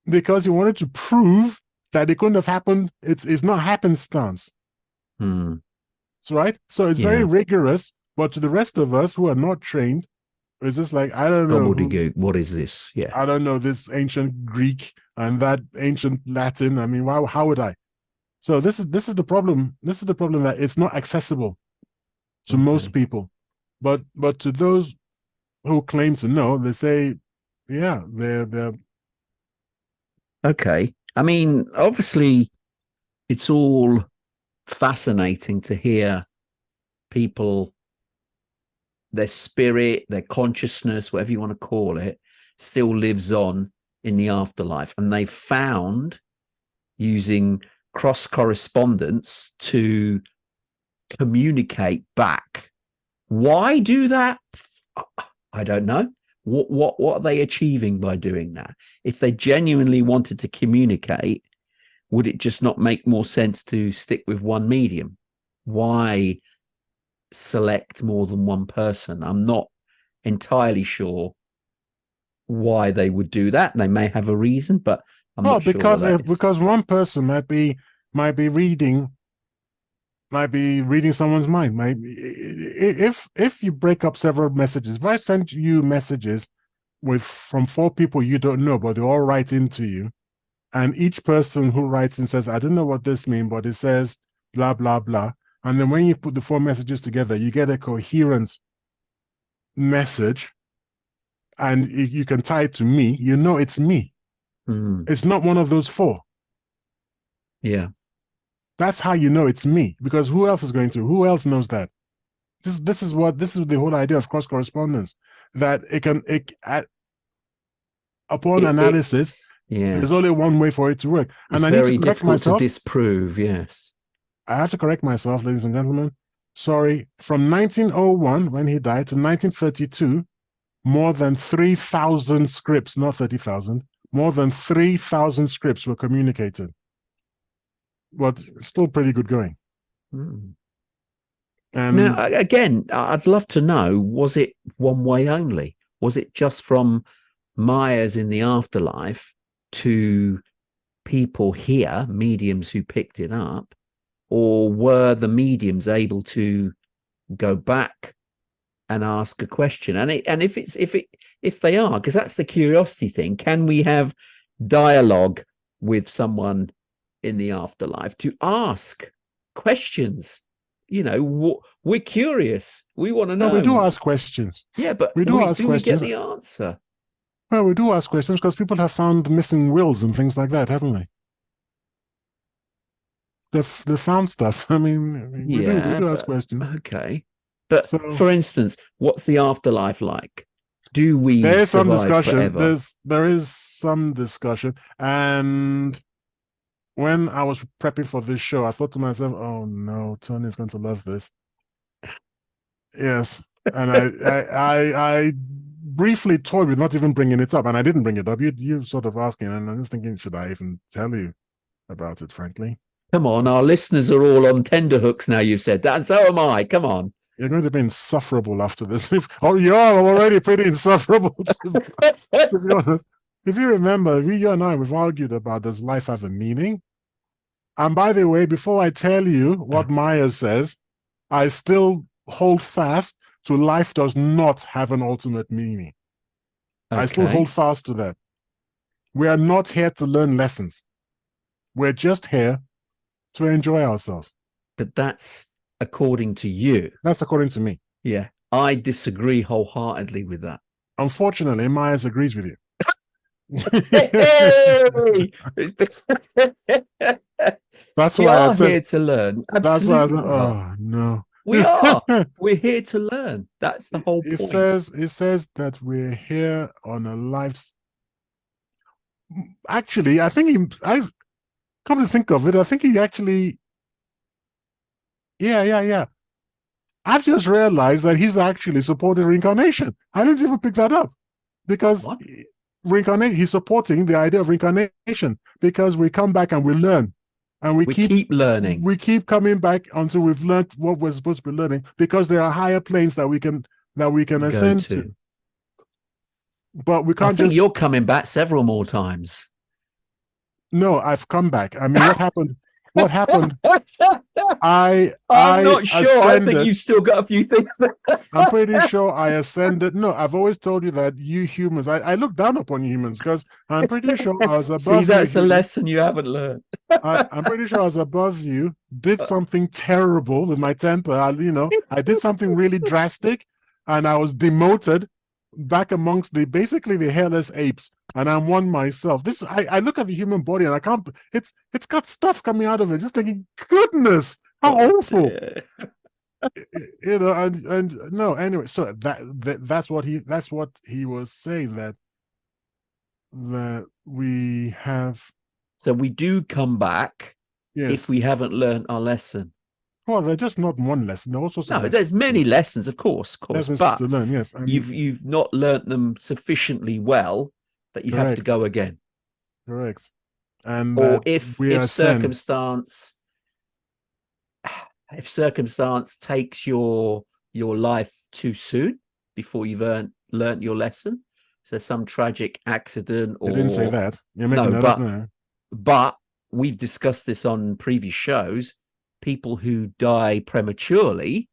because he wanted to prove that it couldn't have happened. It's not happenstance. Right? So it's very rigorous, but to the rest of us who are not trained, it's just like, I don't know. What is this? Yeah. I don't know this ancient Greek and that ancient Latin. I mean, how would I? So this is the problem. This is the problem, that it's not accessible to most people. But to those who claim to know, they say, yeah, they're okay. I mean, obviously, it's all fascinating to hear people, their spirit, their consciousness, whatever you want to call it, still lives on in the afterlife. And they found, using cross correspondence, to communicate back. Why do that? I don't know. What are they achieving by doing that? If they genuinely wanted to communicate, would it just not make more sense to stick with one medium? Why select more than one person? I'm not entirely sure why they would do that. They may have a reason, but I'm not sure. Because one person might be reading someone's mind. If you break up several messages, if I send you messages from 4 people you don't know, but they all write into you, and each person who writes in says, I don't know what this means, but it says blah, blah, blah. And then when you put the 4 messages together, you get a coherent message, and you can tie it to me. You know it's me. It's not one of those 4. Yeah. That's how you know it's me, because who else knows that? This is the whole idea of cross correspondence, that upon analysis, there's only one way for it to work. And I need to correct myself. To disprove, yes. I have to correct myself, ladies and gentlemen. Sorry, from 1901, when he died, to 1932, more than 3,000 scripts, not 30,000, more than 3,000 scripts were communicated. But still pretty good going. Now, again, I'd love to know, was it one way only? Was it just from Myers in the afterlife to people here, mediums who picked it up, or were the mediums able to go back and ask a question? And if they are, because that's the curiosity thing, can we have dialogue with someone in the afterlife to ask questions? We're curious. We want to know. No, we do ask questions. Yeah, but we do ask questions. We get the answer? Well, we do ask questions because people have found missing wills and things like that, haven't they? They've found stuff. I mean, we do ask questions. Okay. But so, for instance, what's the afterlife like? Do we there is some survive discussion. forever? There is some discussion. And when I was prepping for this show, I thought to myself, oh no, Tony's going to love this. Yes. And I briefly toyed with not even bringing it up, and I didn't bring it up. You sort of asking, and I'm just thinking, should I even tell you about it, frankly? Come on, our listeners are all on tenterhooks now, you've said that, and so am I. Come on. You're going to be insufferable after this. You are already pretty insufferable, to be honest. If you remember, you and I, we've argued about, does life have a meaning? And by the way, before I tell you what Maya says, I still hold fast to life does not have an ultimate meaning. Okay. I still hold fast to that. We are not here to learn lessons. We're just here to enjoy ourselves. But that's according to you. That's according to me. Yeah. I disagree wholeheartedly with that. Unfortunately, Myers agrees with you. Hey! That's why I said here to learn. Absolutely. That's why oh no. We are. We're here to learn. That's the whole point. It says that we're here on a life's. Actually, I think I've come to think of it. I think he actually. Yeah. I've just realized that he's actually supporting reincarnation. I didn't even pick that up because reincarnation. He's supporting the idea of reincarnation because we come back and we learn. And we keep learning. We keep coming back until we've learned what we're supposed to be learning, because there are higher planes that we can ascend to. But we can't. I think you're coming back several more times. No, I've come back. I mean, what happened? What happened? I'm not sure. Ascended. I think you've still got a few things. I'm pretty sure I ascended. No, I've always told you that you humans, I look down upon you humans because I'm pretty sure I was above you. See, that's a lesson you haven't learned. I'm pretty sure I was above you, did something terrible with my temper. I did something really drastic, and I was demoted back amongst basically the hairless apes, and I'm one myself. I look at the human body and I can't. It's got stuff coming out of it. Just thinking, goodness, how awful. And no. Anyway, so that's what he was saying, that we have. So we do come back if we haven't learned our lesson. Well, they're just not one lesson. There are all sorts of lessons. There's many lessons, of course. Lessons but to learn, yes. You've not learnt them sufficiently well that you have to go again. Correct. And or if circumstance takes your life too soon before you've learnt your lesson, so some tragic accident, or I didn't say that. You're making that up now. But we've discussed this on previous shows. People who die prematurely,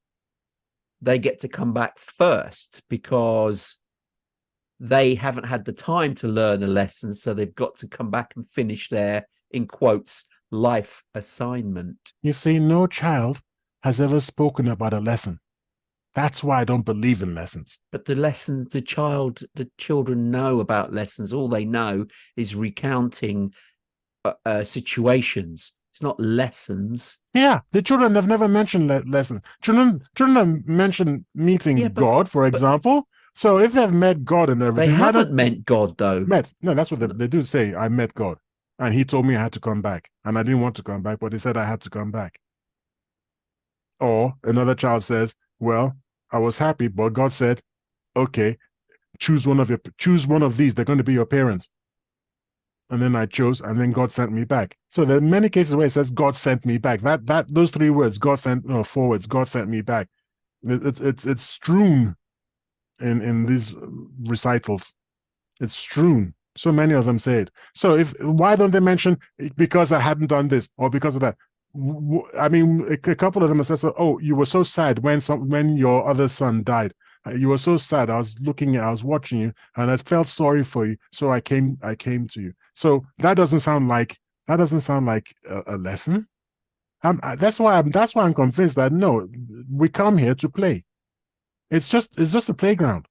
they get to come back first because they haven't had the time to learn a lesson, so they've got to come back and finish their, in quotes, life assignment. You see, no child has ever spoken about a lesson. That's why I don't believe in lessons. But the children know about lessons. All they know is recounting situations. It's not lessons. Yeah, the children have never mentioned lessons. Children have mentioned meeting God, for example. So if they've met God and everything, they haven't met God though. No, that's what they do say. I met God, and He told me I had to come back, and I didn't want to come back, but He said I had to come back. Or another child says, "Well, I was happy, but God said, okay, choose one of these. They're going to be your parents." And then I chose, and then God sent me back. So there are many cases where it says God sent me back. Those three words, God sent, forwards, God sent me back. It's strewn in these recitals. It's strewn. So many of them say it. So why don't they mention because I hadn't done this or because of that? I mean, a couple of them have said, "Oh, you were so sad when your other son died. You were so sad. I was watching you, and I felt sorry for you. So I came to you." So that doesn't sound like a lesson. That's why I'm convinced that no, we come here to play. It's just a playground.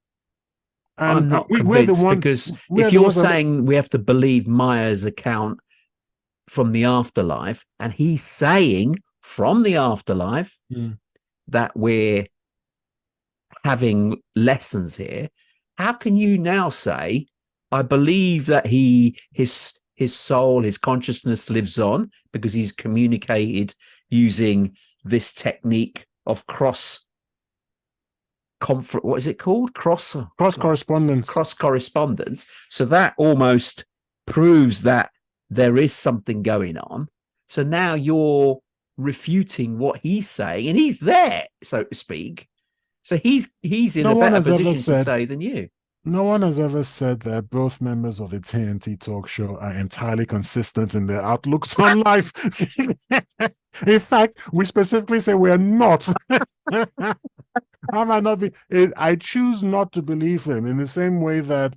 I'm not convinced, because if you're saying we have to believe Maya's account from the afterlife, and he's saying from the afterlife that we're having lessons here, how can you now say, I believe that his soul, his consciousness lives on because he's communicated using this technique of what is it called? Cross correspondence. So that almost proves that there is something going on. So now you're refuting what he's saying, and he's there, so to speak. So he's in a better position to say than you. No one has ever said that both members of the TNT talk show are entirely consistent in their outlooks on life. In fact, we specifically say we're not. I might not be. I choose not to believe him in the same way that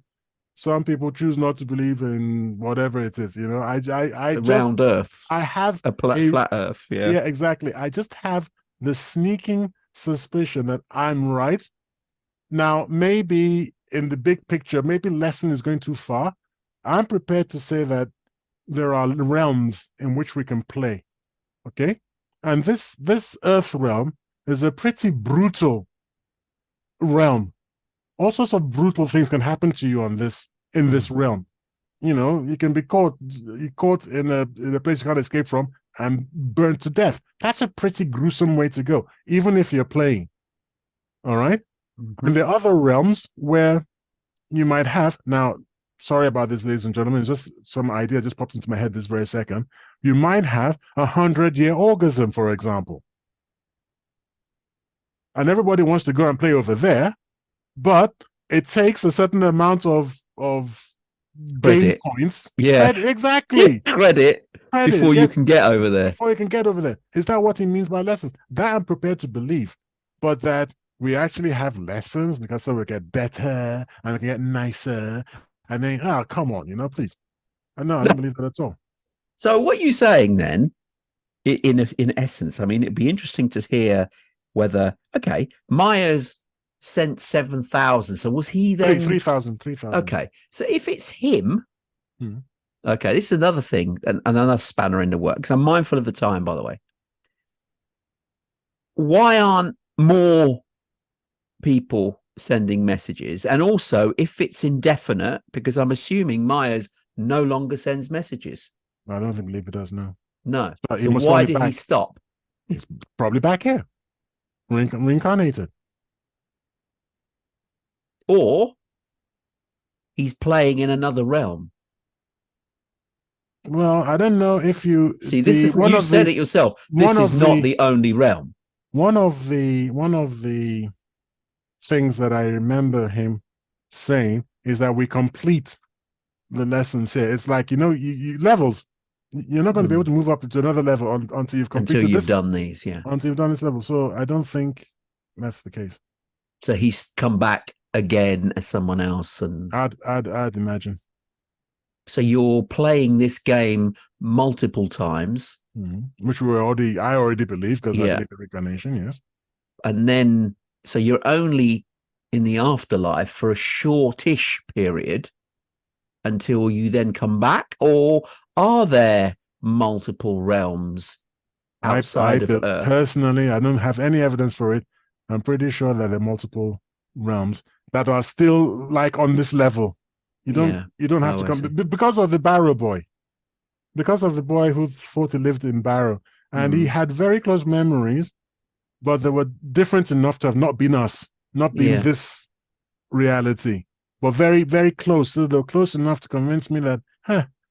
some people choose not to believe in whatever it is. You know, Round Earth. I have a flat Earth. Yeah, yeah, exactly. I just have the sneaking suspicion that I'm right. Now, maybe in the big picture, maybe lesson is going too far. I'm prepared to say that there are realms in which we can play. Okay, and this Earth realm is a pretty brutal realm. All sorts of brutal things can happen to you in this realm. You know, you can be caught in a place you can't escape from and burned to death. That's a pretty gruesome way to go, even if you're playing. All right. And there are other realms where you might have, now, sorry about this, ladies and gentlemen, it's just some idea just pops into my head this very second. You might have 100-year orgasm, for example. And everybody wants to go and play over there, but it takes a certain amount of game points. Yeah, exactly. Credit before you can get over there. Before you can get over there. Is that what he means by lessons? That I'm prepared to believe. But that we actually have lessons because so we get better and we can get nicer. And then, come on, please. No, I don't believe that at all. So what are you saying then, in essence? I mean, it'd be interesting to hear whether, okay, Myers sent 7,000. So was he then 3,000? Okay, so if it's him, okay, this is another thing, and another spanner in the works. I'm mindful of the time, by the way. Why aren't more people sending messages? And also, if it's indefinite, because I'm assuming Myers no longer sends messages. I don't believe he does now. No. So why did he stop? He's probably back here, reincarnated. Or he's playing in another realm. Well, I don't know if you see. This is you said it yourself. This is not the only realm. One of the things that I remember him saying is that we complete the lessons here. It's like you levels. You're not going to be able to move up to another level until you've completed done these. Yeah, until you've done this level. So I don't think that's the case. So he's come back again as someone else, and I'd imagine. So you're playing this game multiple times, which I already believe because I believe in reincarnation. Yes, and then so you're only in the afterlife for a shortish period until you then come back, or are there multiple realms outside of Earth? Personally, I don't have any evidence for it. I'm pretty sure that there are multiple realms that are still like on this level. You don't have to come because of the Barrow boy, because of the boy who thought he lived in Barrow, and he had very close memories, but they were different enough to have not been us, not been this reality, but very, very close. So they're close enough to convince me that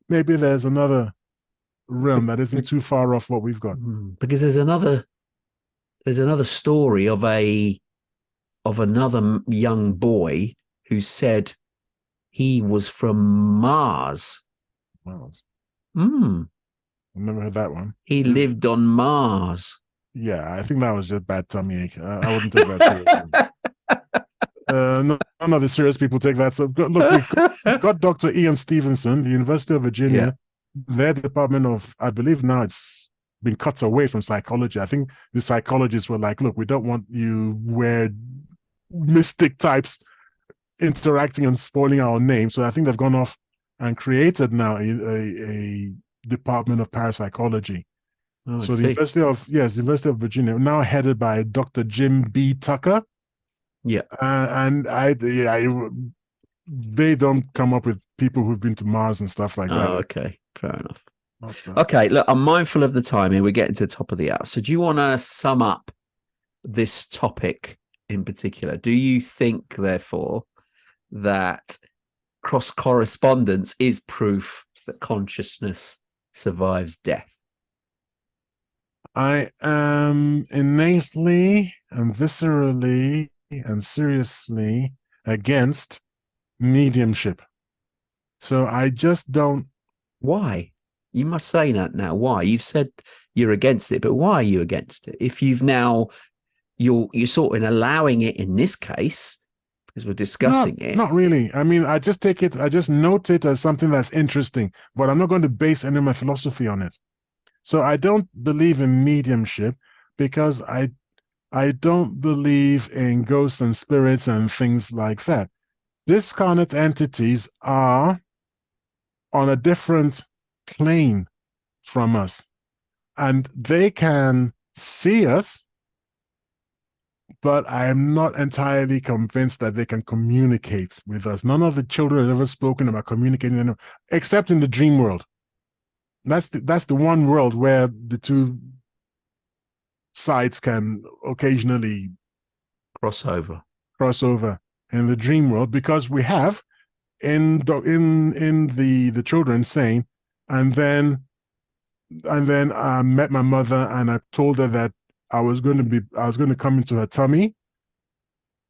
maybe there's another realm that isn't too far off what we've got. Because there's another story of another young boy who said he was from Mars. Wow. Hmm. I've never heard that one. He lived on Mars. Yeah, I think that was just bad tummy ache. I wouldn't take that seriously. None of the serious people take that. So look, we've got Dr. Ian Stevenson, the University of Virginia. Their department of, I believe now it's been cut away from psychology. I think the psychologists were like, look, we don't want you weird mystic types interacting and spoiling our name. So I think they've gone off and created now a department of parapsychology. Oh, so the University of Virginia, now headed by Dr. Jim B. Tucker. Yeah. And they don't come up with people who've been to Mars and stuff like that. Okay, fair enough. Okay, look, I'm mindful of the time here. We're getting to the top of the hour. So do you want to sum up this topic in particular? Do you think, therefore, that cross-correspondence is proof that consciousness survives death? I am innately and viscerally and seriously against mediumship. So I just don't. Why? You must say that now. Why? You've said you're against it, but why are you against it? If you've now, you're sort of allowing it in this case, because we're discussing it. Not really. I mean, I just note it as something that's interesting, but I'm not going to base any of my philosophy on it. So I don't believe in mediumship because I don't believe in ghosts and spirits and things like that. Discarnate entities are on a different plane from us, and they can see us, but I am not entirely convinced that they can communicate with us. None of the children have ever spoken about communicating, except in the dream world. That's the one world where the two sides can occasionally cross over in the dream world, because we have in the children saying, and then I met my mother and I told her that I was going to come into her tummy,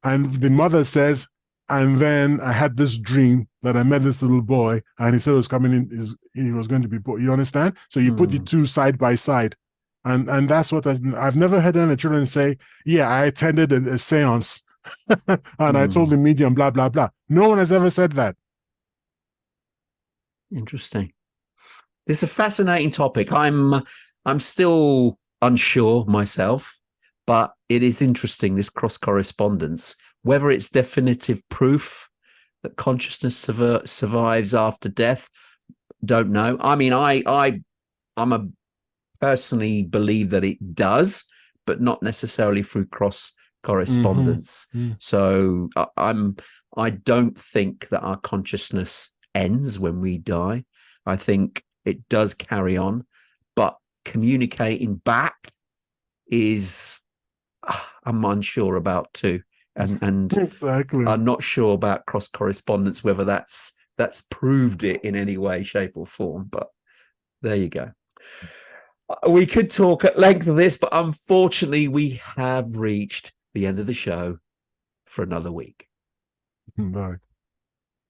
and the mother says, and then I had this dream that I met this little boy, and he said he was coming in. He was going to be born. You understand? So you put the two side by side, and that's what I've never heard any children say. Yeah, I attended a séance, and I told the medium blah blah blah. No one has ever said that. Interesting. It's a fascinating topic. I'm still unsure myself, but it is interesting, this cross correspondence. Whether it's definitive proof that consciousness survives after death, don't know. I mean, I'm personally believe that it does, but not necessarily through cross correspondence. So I don't think that our consciousness ends when we die. I think it does carry on, but communicating back is I'm unsure about too. And exactly. I'm not sure about cross correspondence, whether that's proved it in any way, shape, or form. But there you go. We could talk at length of this, but unfortunately, we have reached the end of the show for another week. Bye.